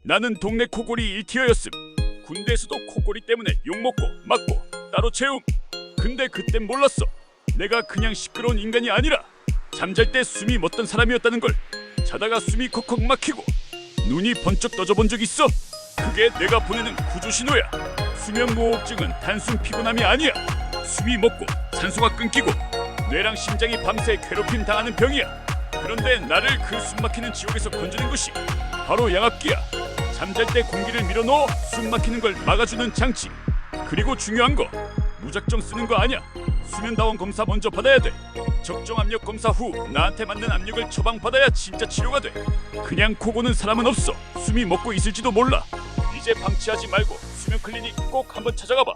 나는 동네 코골이 1티어였음. 군대에서도 코골이 때문에 욕먹고 맞고 따로 채움. 근데 그땐 몰랐어. 내가 그냥 시끄러운 인간이 아니라 잠잘 때 숨이 멎던 사람이었다는 걸. 자다가 숨이 컥컥 막히고 눈이 번쩍 떠져 본 적 있어. 그게 내가 보내는 구조 신호야. 수면무호흡증은 단순 피곤함이 아니야. 숨이 멎고 산소가 끊기고 뇌랑 심장이 밤새 괴롭힘 당하는 병이야. 그런데 나를 그 숨막히는 지옥에서 건져낸 것이 바로 양압기야. 잠잘 때 공기를 밀어넣어 숨 막히는 걸 막아주는 장치. 그리고 중요한 거, 무작정 쓰는 거 아니야. 수면다원 검사 먼저 받아야 돼. 적정 압력 검사 후 나한테 맞는 압력을 처방받아야 진짜 치료가 돼. 그냥 코 고는 사람은 없어. 숨이 멎고 있을지도 몰라. 이제 방치하지 말고 수면 클리닉 꼭 한번 찾아가 봐.